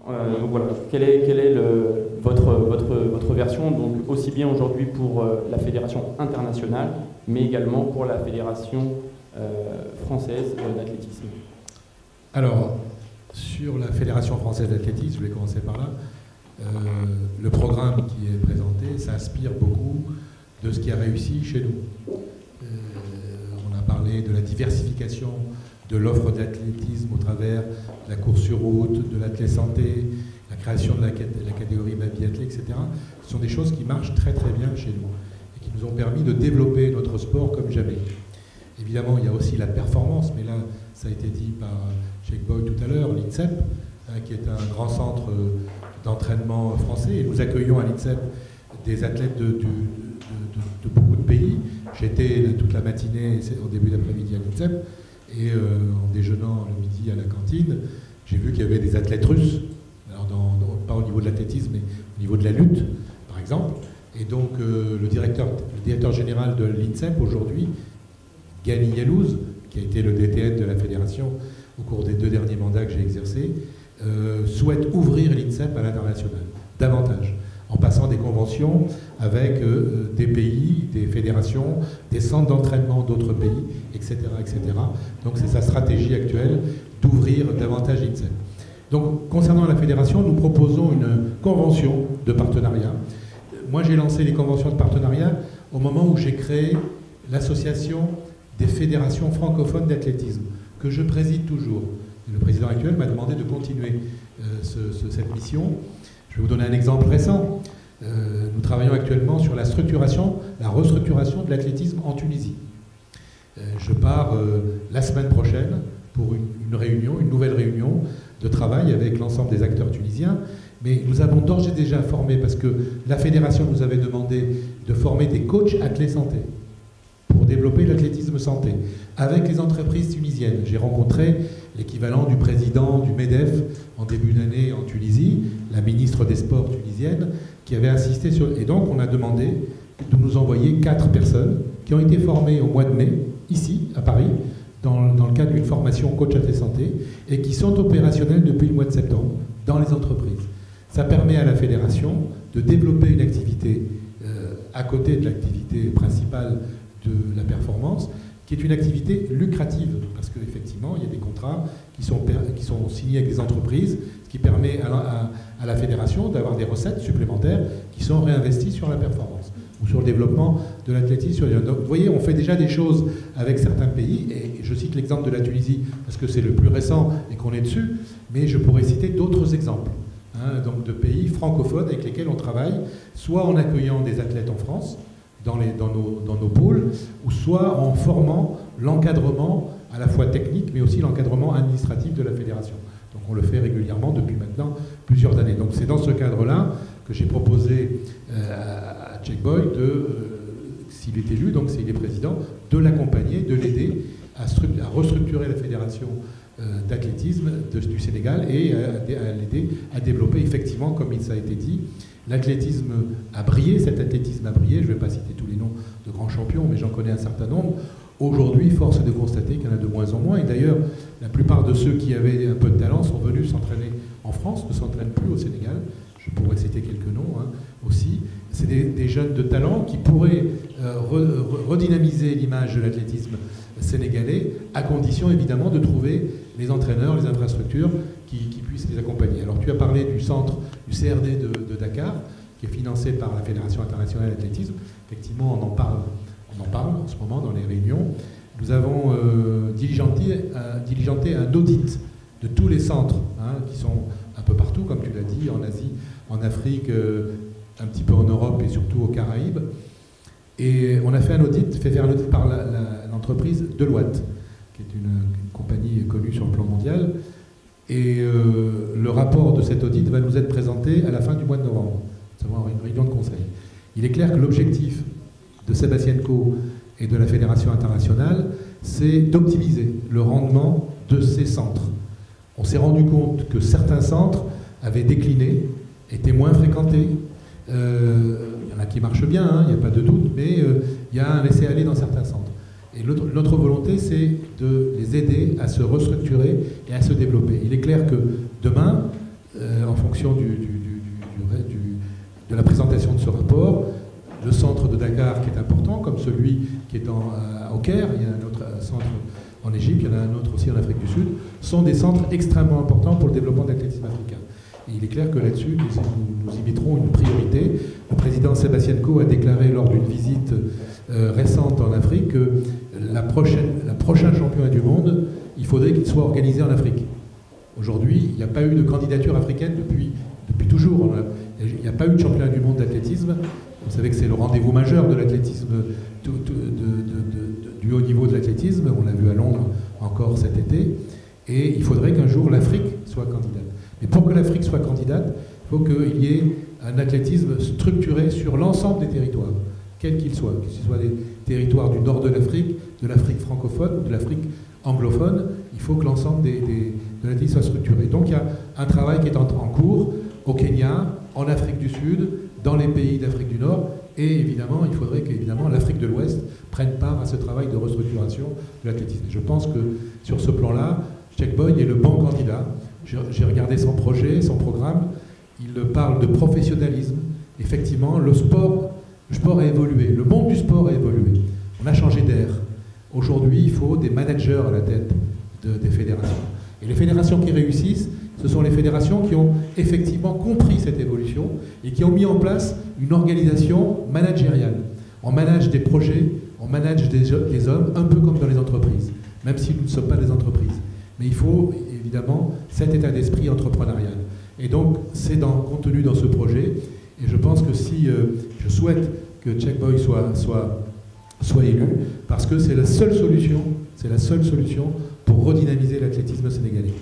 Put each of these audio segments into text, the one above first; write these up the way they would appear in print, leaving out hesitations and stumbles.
Donc voilà, quelle est votre version, donc aussi bien aujourd'hui pour la fédération internationale, mais également pour la fédération française d'athlétisme? Alors, sur la fédération française d'athlétisme, je vais commencer par là. Le programme qui est présenté s'inspire beaucoup de ce qui a réussi chez nous. On a parlé de la diversification de l'offre d'athlétisme au travers de la course sur route, de l'athlète santé, la création de la catégorie biathlète, etc. Ce sont des choses qui marchent très très bien chez nous et qui nous ont permis de développer notre sport comme jamais. Évidemment, il y a aussi la performance, mais là, ça a été dit par Jake Boyd tout à l'heure, l'INSEP, qui est un grand centre d'entraînement français. Et nous accueillons à l'INSEP des athlètes de beaucoup de pays. J'étais toute la matinée, au début d'après-midi à l'INSEP, et en déjeunant le midi à la cantine, j'ai vu qu'il y avait des athlètes russes, alors pas au niveau de l'athlétisme, mais au niveau de la lutte, par exemple. Et donc le directeur général de l'INSEP aujourd'hui, Gani Yalouz, qui a été le DTN de la fédération au cours des 2 derniers mandats que j'ai exercés, souhaite ouvrir l'INSEP à l'international, davantage, en passant des conventions avec des pays, des fédérations, des centres d'entraînement d'autres pays, etc., etc. Donc c'est sa stratégie actuelle d'ouvrir davantage l'INSEP. Donc concernant la fédération, nous proposons une convention de partenariat. Moi j'ai lancé les conventions de partenariat au moment où j'ai créé l'association des fédérations francophones d'athlétisme, que je préside toujours. Et le président actuel m'a demandé de continuer cette mission. Je vais vous donner un exemple récent. Nous travaillons actuellement sur la restructuration de l'athlétisme en Tunisie. Je pars la semaine prochaine pour une nouvelle réunion de travail avec l'ensemble des acteurs tunisiens. Mais nous avons d'ores et déjà formé, parce que la fédération nous avait demandé de former des coachs athlètes santé pour développer l'athlétisme santé avec les entreprises tunisiennes. J'ai rencontré l'équivalent du président du MEDEF en début d'année en Tunisie, la ministre des Sports tunisienne, qui avait insisté sur... Et donc on a demandé de nous envoyer 4 personnes qui ont été formées au mois de mai, ici, à Paris, dans le cadre d'une formation coach athlète santé, et qui sont opérationnelles depuis le mois de septembre dans les entreprises. Ça permet à la fédération de développer une activité à côté de l'activité principale de la performance, qui est une activité lucrative, parce qu'effectivement, il y a des contrats qui sont signés avec des entreprises, ce qui permet à la fédération d'avoir des recettes supplémentaires qui sont réinvesties sur la performance ou sur le développement de l'athlétisme. Donc, vous voyez, on fait déjà des choses avec certains pays, et je cite l'exemple de la Tunisie, parce que c'est le plus récent et qu'on est dessus, mais je pourrais citer d'autres exemples, donc de pays francophones avec lesquels on travaille, soit en accueillant des athlètes en France, dans nos pôles, ou soit en formant l'encadrement à la fois technique, mais aussi l'encadrement administratif de la fédération. Donc on le fait régulièrement depuis maintenant plusieurs années. Donc c'est dans ce cadre-là que j'ai proposé à Jake Boyd, s'il est élu, donc s'il est président, de l'accompagner, de l'aider à restructurer la fédération d'athlétisme du Sénégal et à l'aider à développer effectivement, comme ça a été dit, l'athlétisme a brillé, cet athlétisme a brillé. Je ne vais pas citer tous les noms de grands champions, mais j'en connais un certain nombre. Aujourd'hui, force est de constater qu'il y en a de moins en moins. Et d'ailleurs, la plupart de ceux qui avaient un peu de talent sont venus s'entraîner en France, ne s'entraînent plus au Sénégal. Je pourrais citer quelques noms aussi. C'est des jeunes de talent qui pourraient redynamiser l'image de l'athlétisme sénégalais, à condition évidemment de trouver les entraîneurs, les infrastructures qui puissent les accompagner. Alors tu as parlé du centre du CRD de Dakar, qui est financé par la Fédération internationale d'athlétisme. Effectivement, on en parle en ce moment dans les réunions. Nous avons diligenté un audit de tous les centres qui sont un peu partout, comme tu l'as dit, en Asie, en Afrique, un petit peu en Europe et surtout aux Caraïbes. Et on a fait faire un audit par l'entreprise Deloitte, qui est une compagnie connue sur le plan mondial. Et le rapport de cet audit va nous être présenté à la fin du mois de novembre. Nous avons une réunion de conseil. Il est clair que l'objectif de Sebastienko et de la Fédération internationale, c'est d'optimiser le rendement de ces centres. On s'est rendu compte que certains centres avaient décliné, étaient moins fréquentés. Il y en a qui marchent bien, il n'y a pas de doute, mais il y a un laisser-aller dans certains centres. Et notre volonté, c'est de les aider à se restructurer et à se développer. Il est clair que demain, en fonction de la présentation de ce rapport. Le centre de Dakar qui est important, comme celui qui est au Caire, il y a un autre centre en Égypte, il y en a un autre aussi en Afrique du Sud, sont des centres extrêmement importants pour le développement de l'athlétisme africain. Et il est clair que là-dessus, nous y mettrons une priorité. Le président Sébastien Coe a déclaré lors d'une visite récente en Afrique que la prochaine championne du monde, il faudrait qu'il soit organisé en Afrique. Aujourd'hui, il n'y a pas eu de candidature africaine depuis toujours. Il n'y a pas eu de championnat du monde d'athlétisme. Vous savez que c'est le rendez-vous majeur de l'athlétisme, du haut niveau de l'athlétisme. On l'a vu à Londres encore cet été. Et il faudrait qu'un jour l'Afrique soit candidate. Mais pour que l'Afrique soit candidate, il faut qu'il y ait un athlétisme structuré sur l'ensemble des territoires, quels qu'ils soient, que ce soit des territoires du nord de l'Afrique francophone ou de l'Afrique anglophone. Il faut que l'ensemble de l'athlétisme soit structuré. Donc il y a un travail qui est en cours au Kenya, en Afrique du Sud, dans les pays d'Afrique du Nord, et évidemment, il faudrait que l'Afrique de l'Ouest prenne part à ce travail de restructuration de l'athlétisme. Je pense que sur ce plan-là, Cheikh-Boy est le bon candidat. J'ai regardé son projet, son programme, il parle de professionnalisme. Effectivement, le sport a évolué, le monde du sport a évolué. On a changé d'air. Aujourd'hui, il faut des managers à la tête des fédérations. Et les fédérations qui réussissent, ce sont les fédérations qui ont effectivement compris cette évolution et qui ont mis en place une organisation managériale. On manage des projets, on manage des hommes, un peu comme dans les entreprises, même si nous ne sommes pas des entreprises. Mais il faut évidemment cet état d'esprit entrepreneurial. Et donc, c'est contenu dans ce projet. Et je pense que si je souhaite que Cheikh-Boy soit élu, parce que c'est la seule solution pour redynamiser l'athlétisme sénégalais.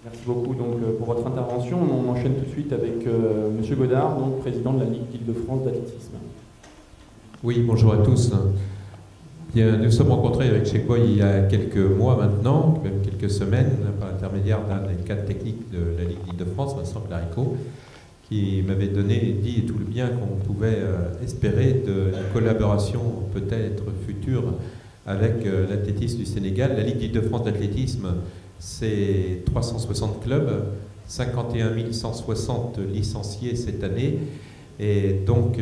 Merci beaucoup pour votre intervention. On enchaîne tout de suite avec M. Godard, donc président de la Ligue d'Île-de-France d'athlétisme. Oui, bonjour à tous. Bien, nous sommes rencontrés avec Cheikh-Boy il y a quelques mois maintenant, même quelques semaines, par l'intermédiaire d'un des cadres techniques de la Ligue d'Île-de-France, Vincent Clarico, qui m'avait dit tout le bien qu'on pouvait espérer de la collaboration peut-être future avec l'athlétisme du Sénégal. La Ligue d'Île-de-France d'athlétisme, c'est 360 clubs, 51 160 licenciés cette année, et donc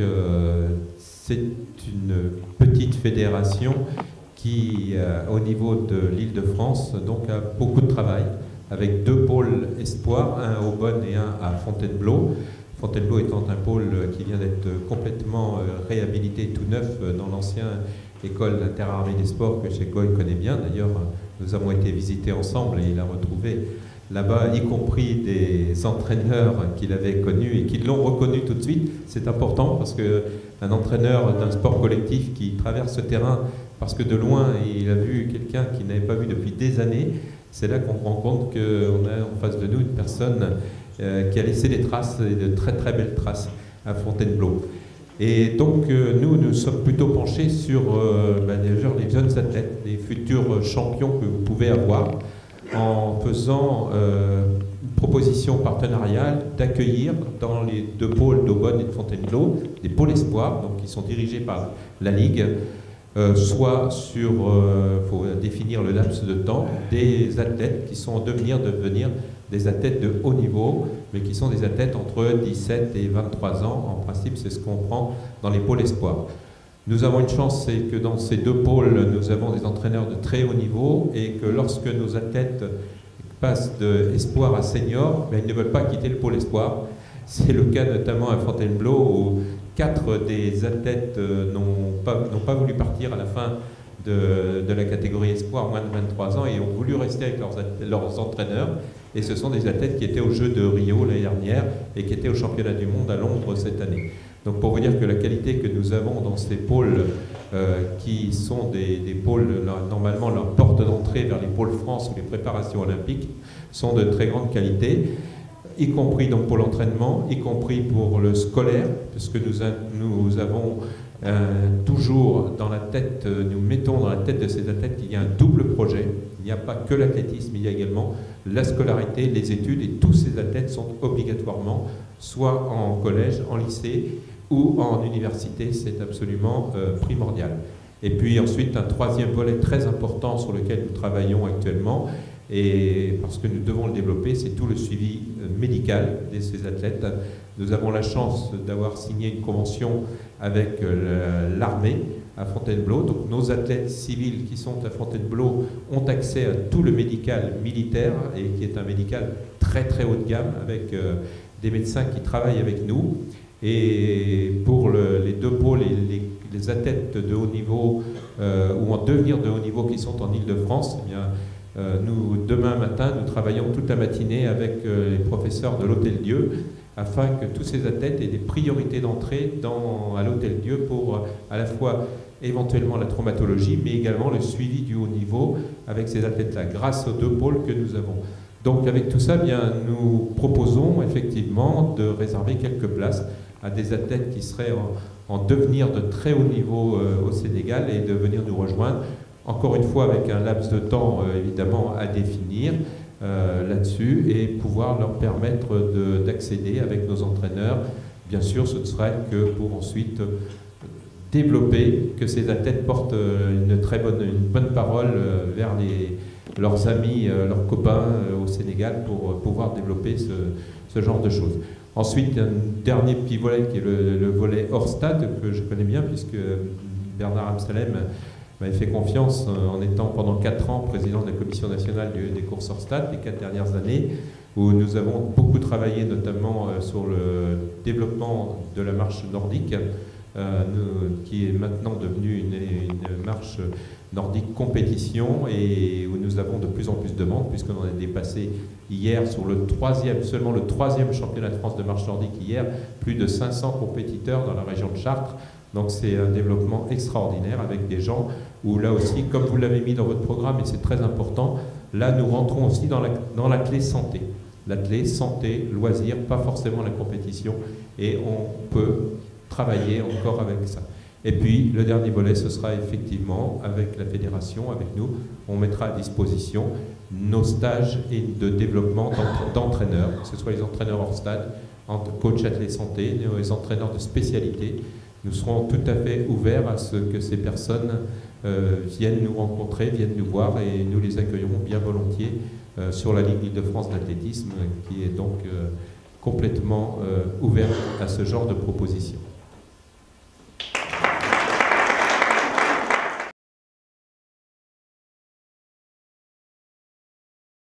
c'est une petite fédération qui, au niveau de l'Île-de-France, donc a beaucoup de travail, avec 2 pôles espoirs, un à Aubonne et un à Fontainebleau. Fontainebleau étant un pôle qui vient d'être complètement réhabilité, tout neuf, dans l'ancienne école interarmée des sports que Cheikh-Boy connaît bien. D'ailleurs, nous avons été visités ensemble et il a retrouvé là-bas, y compris des entraîneurs qu'il avait connus et qui l'ont reconnu tout de suite. C'est important parce qu'un entraîneur d'un sport collectif qui traverse ce terrain parce que de loin il a vu quelqu'un qu'il n'avait pas vu depuis des années, c'est là qu'on se rend compte qu'on a en face de nous une personne qui a laissé des traces, et de très très belles traces à Fontainebleau. Et donc nous sommes plutôt penchés sur les jeunes athlètes, les futurs champions que vous pouvez avoir, en faisant une proposition partenariale d'accueillir dans les 2 pôles d'Aubonne et de Fontainebleau des pôles espoirs, donc qui sont dirigés par la Ligue, soit sur, faut définir le laps de temps, des athlètes qui sont en devenir des athlètes de haut niveau, mais qui sont des athlètes entre 17 et 23 ans. En principe, c'est ce qu'on prend dans les pôles espoirs. Nous avons une chance, c'est que dans ces 2 pôles, nous avons des entraîneurs de très haut niveau et que lorsque nos athlètes passent d'espoir à senior, ils ne veulent pas quitter le pôle espoir. C'est le cas notamment à Fontainebleau où 4 des athlètes n'ont pas voulu partir à la fin de la catégorie espoir, moins de 23 ans, et ont voulu rester avec leurs entraîneurs. Et ce sont des athlètes qui étaient aux Jeux de Rio l'année dernière et qui étaient au championnat du monde à Londres cette année. Donc pour vous dire que la qualité que nous avons dans ces pôles, qui sont des pôles, normalement leur porte d'entrée vers les pôles France ou les préparations olympiques, sont de très grande qualité, y compris donc pour l'entraînement, y compris pour le scolaire, puisque nous avons toujours dans la tête, nous mettons dans la tête de ces athlètes qu'il y a un double projet. Il n'y a pas que l'athlétisme, il y a également la scolarité, les études, et tous ces athlètes sont obligatoirement soit en collège, en lycée ou en université. C'est absolument primordial. Et puis ensuite, un troisième volet très important sur lequel nous travaillons actuellement, et parce que nous devons le développer, c'est tout le suivi médical de ces athlètes. Nous avons la chance d'avoir signé une convention avec l'armée à Fontainebleau. Donc nos athlètes civils qui sont à Fontainebleau ont accès à tout le médical militaire, et qui est un médical très très haut de gamme, avec des médecins qui travaillent avec nous. Et pour les deux pôles, les athlètes de haut niveau ou en devenir de haut niveau qui sont en Île-de-France, eh bien, nous, demain matin, nous travaillons toute la matinée avec les professeurs de l'Hôtel-Dieu afin que tous ces athlètes aient des priorités d'entrée à l'Hôtel-Dieu pour à la fois éventuellement la traumatologie, mais également le suivi du haut niveau avec ces athlètes-là, grâce aux deux pôles que nous avons. Donc avec tout ça, bien, nous proposons effectivement de réserver quelques places à des athlètes qui seraient en devenir de très haut niveau au Sénégal et de venir nous rejoindre, encore une fois avec un laps de temps évidemment à définir là-dessus, et pouvoir leur permettre d'accéder avec nos entraîneurs. Bien sûr, ce ne serait que pour ensuite développer, que ces athlètes portent une bonne parole vers leurs amis, leurs copains au Sénégal, pour pouvoir développer ce genre de choses. Ensuite, un dernier petit volet qui est le volet hors stade, que je connais bien, puisque Bernard Amsalem m'avait fait confiance en étant pendant 4 ans président de la Commission nationale des courses hors stade, les 4 dernières années, où nous avons beaucoup travaillé notamment sur le développement de la marche nordique, qui est maintenant devenue une marche nordique compétition, et où nous avons de plus en plus de monde, puisqu'on en a dépassé hier sur seulement le troisième championnat de France de marche nordique hier, plus de 500 compétiteurs dans la région de Chartres. Donc c'est un développement extraordinaire avec des gens où là aussi, comme vous l'avez mis dans votre programme, et c'est très important, là nous rentrons aussi dans la clé santé. La clé santé, loisir, pas forcément la compétition, et on peut travailler encore avec ça. Et puis le dernier volet, ce sera effectivement avec la fédération, avec nous, on mettra à disposition nos stages et de développement d'entraîneurs, que ce soit les entraîneurs hors stade, coach athlète santé, les entraîneurs de spécialité. Nous serons tout à fait ouverts à ce que ces personnes viennent nous rencontrer, viennent nous voir, et nous les accueillerons bien volontiers sur la Ligue Île-de-France d'athlétisme, qui est donc complètement ouverte à ce genre de propositions.